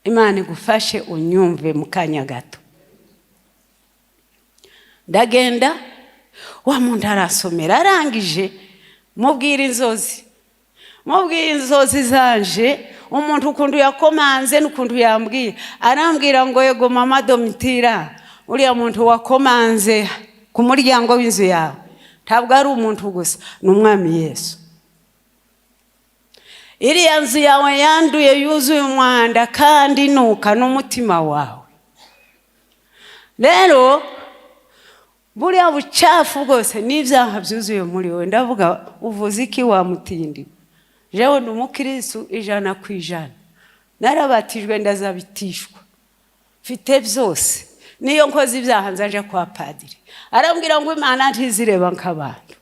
Imana igufashe unyumve mu kanya gato. Ndagenda wa muntu arasomera, arangije mubwira inzozi zanje, umuntu ukundu yakomanze n'ukundu yambwiye. Arambwira ngo yego mama Domitira, uriya muntu wakomanze ku muryango w'inzu yawe ntabwo ari umuntu gusa, ni umwami Yesu. Iriya nzu yawe yanduye yuzuye umwanda kandi nuka n'umutima wawe. Rero buriya bucafu bwose n'ibyaha byuzuye muri wowe. Ndavuga uvuze iki wa mutindi? Jewe ndi umukristo 100%. Narabatijwe ndazabitishwa. Mfite byose. Niyo nkoze ibyaha nzaje kwa padiri. Arambwira ngo Imana ntizireba nk'abantu.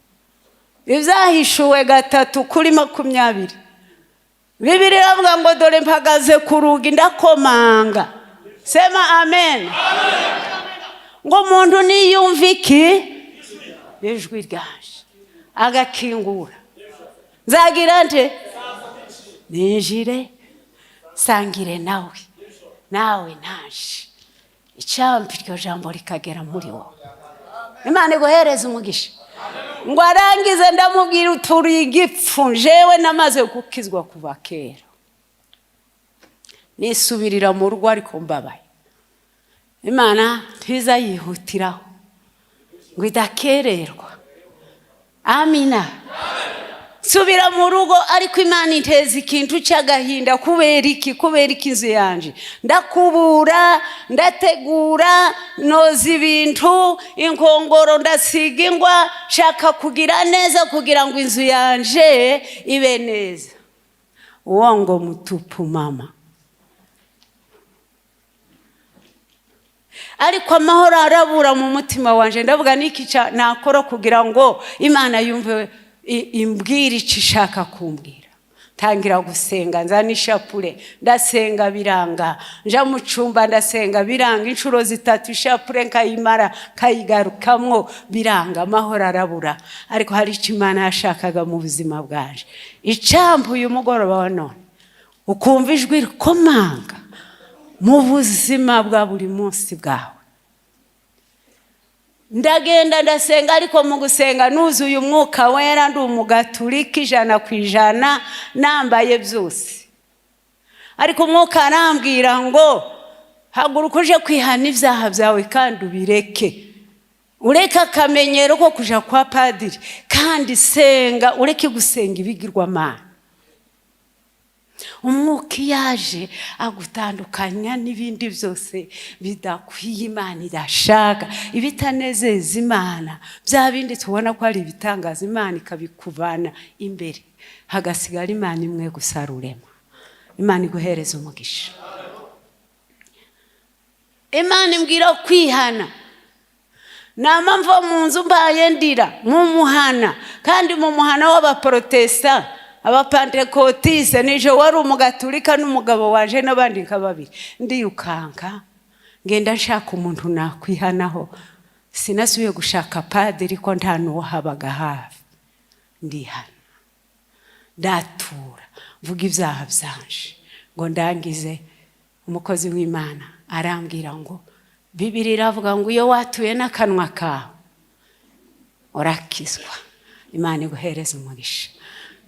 Ibyahishuwe 3:20. Bibiri iravuga ngo dore mpagaze ku rugi ndakomanga. Sema amen. Ngo umuntu niyumva iki? Ijwi ryanje agakingura. Nzagira nte? Ninjire sangire nawe naje. Icampi ryo jambo rikagera muri wowe. Imana iguhereze umugisha. Ngo arangize ndamubwira uturi igipfu, jewe namaze gukizwa kuva kera. Nisubirira mu rugo ariko mbabaye. Imana ntiza yihutiraho ngo idakererwa. Amina. Subira mu rugo ariko Imana inteza ikintu cy'agahinda. Kubera iki inzu yanje? Ndakubura, ndategura, noza ibintu, inkongoro ndasiga ingwa, shaka kugira neza kugira ngo inzu yanje ibe neza. Uongo mtupu mama. Ariko amahoro arabura mu mutima wanje. Ndavuga niki nakora kugira ngo Imana yumve imbwira icyo ishaka kumbwira. Tangira gusenga, nzana ishapure ndasenga biranga, nja mu cyumba ndasenga biranga, inshuro 3 ishapure nkayimara kayigarukamwo biranga, amahoro arabura. Ariko hari icyo Imana yashakaga mu buzima bwaje. Icambu uyu mugoroba wa none ukumva ijwi rikomanga mu buzima bwa buri munsi bwawe. Ndagenda ndasenga ariko mu gusenga nuzuye umwuka wera, ndi umugatulika 100%, nambaye byose. Ariko umwuka arambwira ngo haguruka uje kwihana ibyaha byawe kandi ubireke. Ureke akamenyero ko kuja kwa padiri kandi senga, ureke gusenga ibigirwamana. Umwuka yaje agutandukanya n'ibindi byose bidakwiye Imana irashaka, ibitanezeza Imana, bya bindi tubona ko ari ibitangaza Imana ikabikuvana imbere, hagasigara Imana imwe gusa rurema. Imana iguhereza umugisha. Imana imbwira kwihana. Nama mva mu nzu mbaye ndira mu muhana, kandi mu muhana w'abaprotesta, abapantekotiste, nije wari umugatulika n'umugabo waje n'abandi nk'ababiri. Ndiyukanka ngenda nshaka umuntu nakwihanaho. Sinasubiye gushaka padiri ko nta n'uwo habaga hafi. Ndihana, ndatura, mvuga ibyaha byanje ngo ndangize. Umukozi w'Imana arambwira ngo Bibiri iravuga ngo iyo watuye n'akanwa kawe urakizwa. Imana iguhereze umugisha.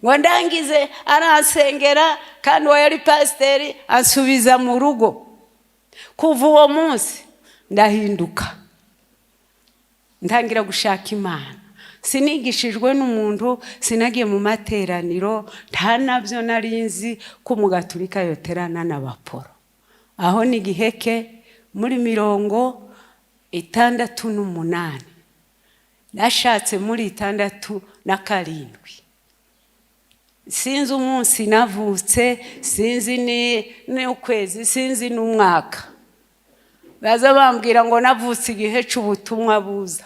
Ngo ndangize arasengera, kandi uwo yari pasiteri ansubiza mu rugo. Kuva uwo munsi ndahinduka, ntangira gushaka Imana. Sinigishijwe n'umuntu, sinagiye mu materaniro, nta nabyo narinzi ko umugatulika yoterana n'abaporo. Aho ni Giheke muri 68. Nashatse muri 67. Sinzi umunsi navutse, sinzi ni ukwezi, sinzi n'umwaka. Baza bambwira ngo navutse igihe cy'ubutumwa buza.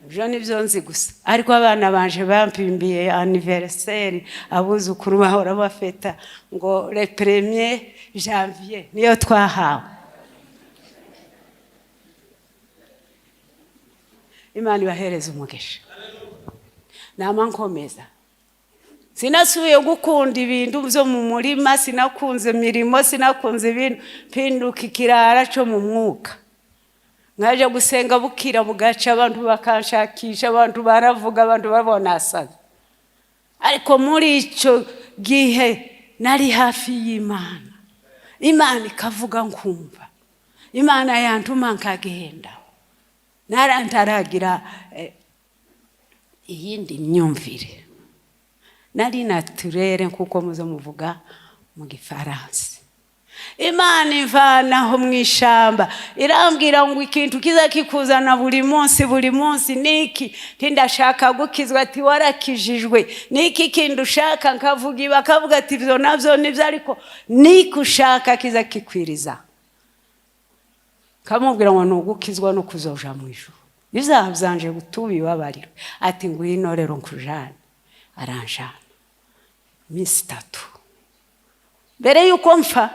Ibyo nibyo nzi gusa. Ariko abana banje bampimbiye anniversaire, abuzukuru bahora bafeta ngo le 1er janvier niyo twahawe. Imana ibahereze umugisha. Nama nkomeza sinasubiye gukunda ibintu byo mu murima, sinakunze imirimo, sinakunze ibintu, mpinduka ikirara cyo mu mwuka. Ngaje gusenga bukira bugaca, abantu bakanshakisha, abantu baravuga, abantu babona asaga. Ariko muri icyo gihe nari hafi y'Imana. Imana ikavuga nkumva. Imana yantuma nkagenda. Narantaragira iyindi myumvire. Nari naturere nkuko muzo muvuga mu Gifaransa. Imana ivanaho mu ishamba irambwira ngo ikintu kiza kikuzana buri munsi niki ndashaka gukizwa, ati warakijijwe, niki kintu ushaka, nkavuga bakavuga ati byo navyo nivyo, ariko niki ushaka kiza kikwiriza. Kamubwira ngo nugukizwa no kuzoja mu ijuru, bizabyanje gutubibabarira, ati ngwino rero nkujane. Aranjana iminsi 3 mbere yuko mfa.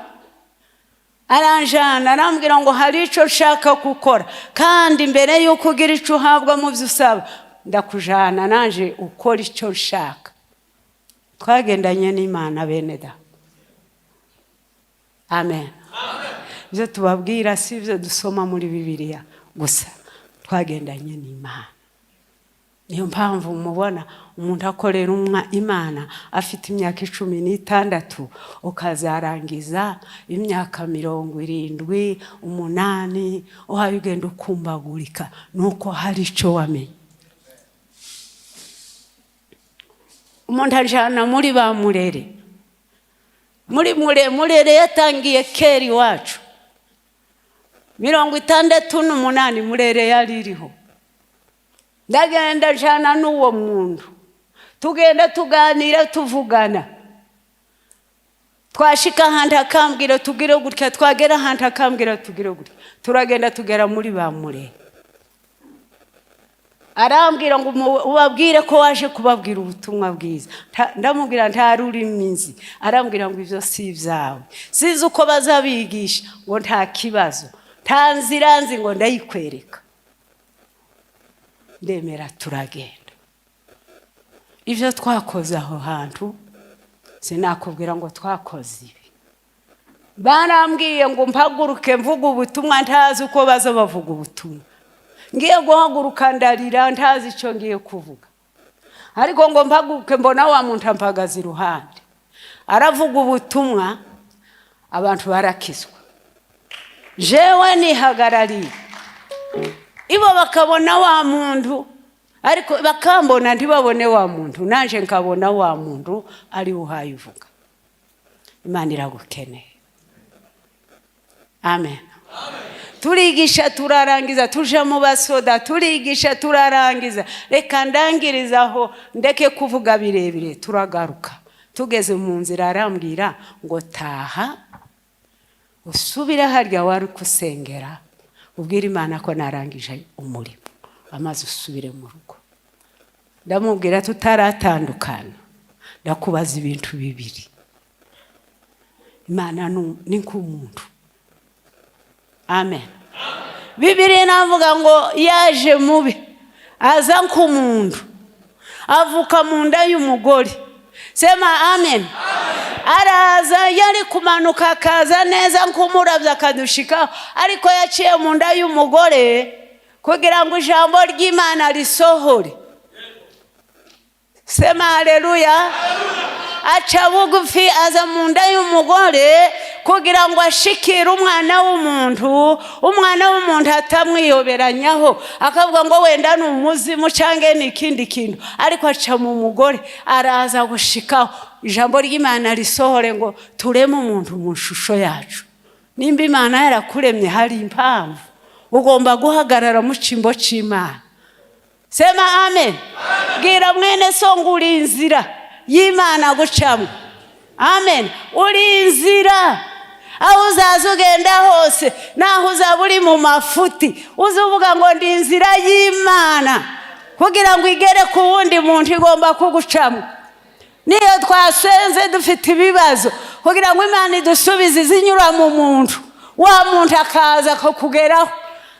Aranjana arambwira ngo hari ico nshaka gukora, kandi mbere yuko ugira ico uhabwa mu byo usaba, ndakujana nanje ukora ico nshaka. Twagendanye n'Imana bene da. Amen. Ibyo tubabwira si ibyo dusoma muri Bibiliya gusa, twagendanye n'Imana. Niyo mpamvu mubona umuntu akorera Imana afite imyaka 16 ukazarangiza imyaka 70, 8, uhaye ugenda ukumbagurika, nuko hari ico wamenye. Umuntu ajana muri ba murere. Muri murere yatangiye keri wacu 68 murere yari iriho. Ndagenda jana n'uwo muntu, tugenda tuganira tuvugana. Twashika handi akambwira tugire gutya, twagera handi akambwira tugire gutya. Turagenda tugera muri ba murere. Arambwira ngo ubabwire ko waje kubabwira ubutumwa bwiza. Ndamubwira nta rurimi nzi. Arambwira ngo ivyo si vyawe, sizi uko bazabigisha, ngo nta kibazo, nta nzira nzi, ngo ndayikwereka. Ndemera turagenda. Ivyo twakoze aho hantu sinakubwira ngo twakoze ibi. Barambwiye ngo mpaguruke mvuga ubutumwa, ntazi uko baza bavuga ubutumwa. Ngiye guhaguruka ndarira, ntazi ico ngiye kuvuga. Ariko ngo mpaguruke mbona wa muntu ampagaze iruhande, aravuga ubutumwa, abantu barakizwa. Jewe nihagarariye, ibo bakabona wa muntu, ariko bakambona ntibabone wa muntu, nanje nkabona wa muntu ari uhaye uvuga. Imana iragukeneye. Amen. Turigisha turarangiza, tuja mu basoda, turigisha turarangiza. Reka ndangirizaho ndeke kuvuga birebire. Turagaruka tugeze mu nzira, arambwira ngo taha usubira harya wari kusengera, ubwira Imana ko narangije umurimo, amaze usubire mu rugo. Ndamubwira tutaratandukana, ndakubaza ibintu bibiri. Imana ni nk'umuntu. Amen. Bibiliya navuga ngo yaje mubi, aza nk'umuntu, avuka mu nda y'umugore. Sema amen. Araza yari kumanuka akaza neza nk'umuravya akadushikaho, ariko yaciye mu nda y'umugore kugira ngo ijambo ry'Imana risohore. Sema haleluya. Aca bugufi aza mu nda y'umugore kugira ngo ashikire umwana w'umuntu atamwiyoberanyaho, akavuga ngo wenda n'umuzimu cange n'ikindi kintu, ariko aca mu mugore araza gushikaho ijambo ry'Imana risohore ngo tureme umuntu mu shusho yacu. Nimba Imana yarakuremye hari impamvu, ugomba guhagarara mu cimbo c'Imana. Sema amen. Bwira mwene so ngo uri inzira y'Imana gucamo. Amen. Uri inzira, aho uzaza ugenda hose, naho uzaba uri mu mafuti, uzuvuga ngo ndi inzira y'Imana, kugira ngo igere ku wundi muntu igomba kugucamo. Niyo twasenze dufite ibibazo, kugira ngo Imana idusubize zinyura mu muntu, wa muntu akaza kukugeraho,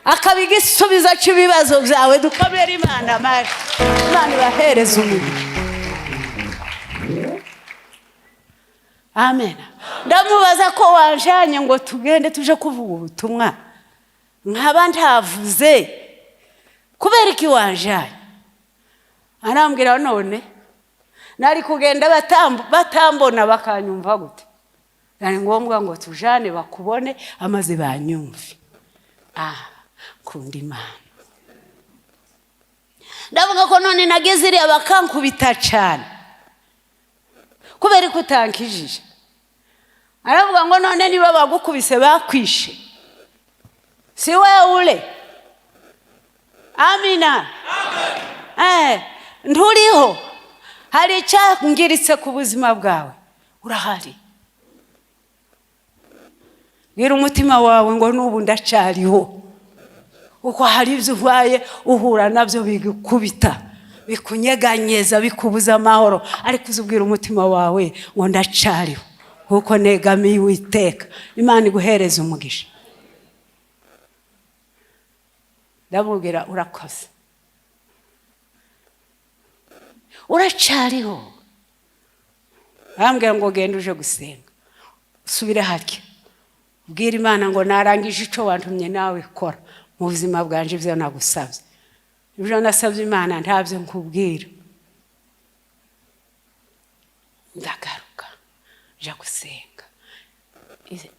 akabigisubiza cy'ibibazo byawe. Dukomere Imana amashyi. Imana ibahereze umugisha. amen. Ndamubaza ko wanjanye ngo tugende tuje kuvuga ubutumwa nkaba ntavuze kubera iki wanjanye. Arambwira none nari kugenda batambona bakanyumva gute. Nari ngombwa ngo tujane bakubone amaze banyumve. Kundi Imana. Ndavuga ko none nageze iriya bakankubita cyane kubera ko utankijije. Aravuga ngo none niba bagukubise bakwishe si wewe ule. Amina. Nturiho, hari icyangiritse ku buzima bwawe, urahari. Gira umutima wawe ngo n'ubu ndacyariho, uko hari ibyo ubaye uhura nabyo bigukubita bikunyeganyeza bikubuza amahoro, ariko uzubwira umutima wawe ngo ndacyariho kuko negamiye Uwiteka. Imana iguhereza umugisha. Ndamubwira urakoze, uracyariho. Arambwira ngo genda uje gusenga usubire harya ubwira Imana ngo narangije ico wantumye nawe kora mu buzima bwanje ibyo nagusabye. Ibyo nasabye Imana ntabyo nkubwira. Ndagaruka nja gusenga.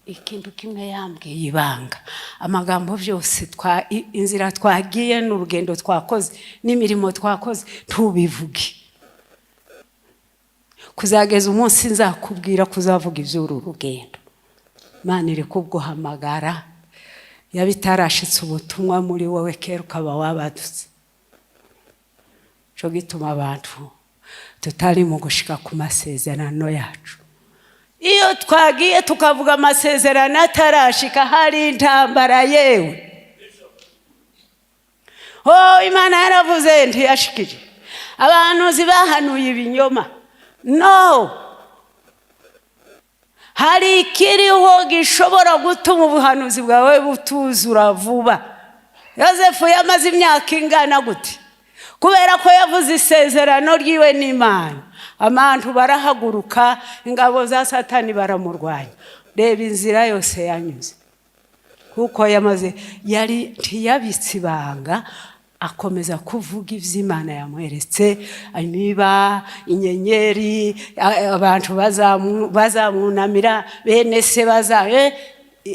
Ikintu kimwe yambwiye ibanga, amagambo byose inzira twagiye n'urugendo twakoze n'imirimo twakoze tubivuge, kuzageza umunsi nzakubwira kuzavuga iby'uru rugendo. Imana iri kubguhamagara, yabitarashitse ubutumwa muri wowe kera ukaba wabadutse. Cyo gituma abantu tutari mu gushika ku masezerano yacu. Iyo twagiye tukavuga amasezerano atarashika hari intambara yewe. Imana yaravuze ntiyashikije. Abantu zibahanuye ibinyoma. No. Hari ikiriho gishobora gutuma ubuhanuzi bwawe butuzura vuba. Yosefu yamaze imyaka ingana gute? Kubera ko yavuze isezerano ryiwe n'Imana. Abantu barahaguruka, ingabo za Satani baramurwanya. Reba inzira yose yanyuze. Kuko yamaze ntiyabitse ibanga, akomeza kuvuga ivy'Imana yamweretse, imiba, inyenyeri, abantu bazamunamira, bene se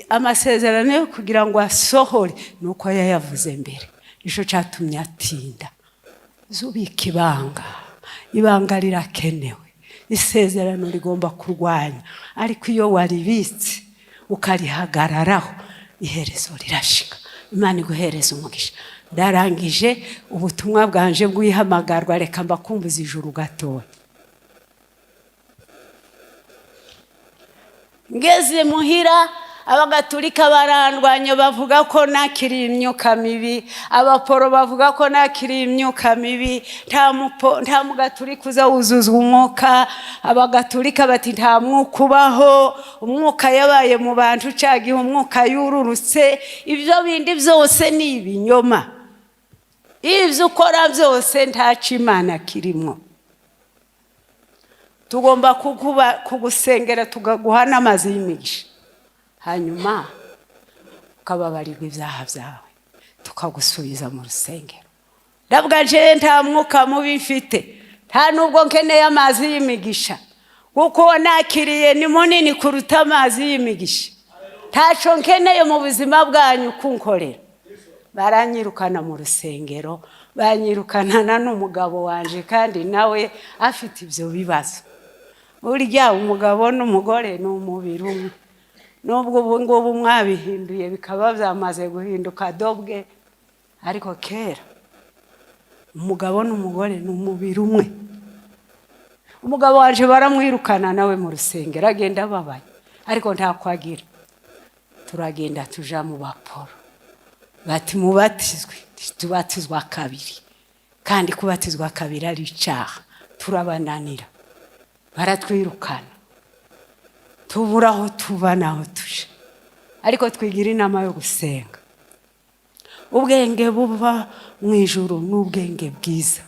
amasezerano kugira ngo asohore nuko yayavuze mbere. Nico cyatumye atinda. Zubika ibanga rirakenewe. Isezerano rigomba kurwanya, ariko iyo waribitse ukarihagararaho iherezo rirashika. Imana iguhereza umugisha. Darangije ubutumwa bwanje bwihamagarwa, reka mbakumbuza ijuru gatoya. Ngeze muhira abagatulika barandwanya bavuga ko nakiri imyuka mibi, abaporo bavuga ko nakiri imyuka mibi, nta mugatulika uza wuzuzwa umwuka. Abagatulika bati nta mwuka ubaho, umwuka yabaye mu bantu cagihe umwuka yururutse. Ibyo bindi byose ni ibinyoma. Ibyo ukora byose ntaco Imana kirimo. Tugomba kugusengera tugaguha n'amazi y'imigisha, hanyuma ukababarirwa ibyaha byawe tukagusubiza mu rusengero. Ndavuga je nta mwuka mubi mfite, nta nubwo nkeneye amazi y'imigisha, kuko nakiriye ni munini kuruta amazi y'imigisha. Ntaco nkeneye mu buzima bwanyu kunkorera. Baranyirukana mu rusengero, banyirukana n'umugabo wanje kandi nawe afite ibyo bibazo. Burya umugabo n'umugore ni umubiri umwe. Nubwo ubu ngubu mwabihinduye bikaba byamaze guhinduka dobwe, ariko kera umugabo n'umugore ni umubiri umwe. Umugabo wanje baramwirukana nawe mu rusengero agenda babaye, ariko nta kwagira. Turagenda tuja mu baporo, bati mubatizwe, tubatizwa kabiri, kandi kubatizwa kabiri ari icyaha. Turabananira, baratwirukana, tubura aho tuba naho tuje, ariko twigira inama yo gusenga. Ubwenge buva mu ijuru n'ubwenge bwiza.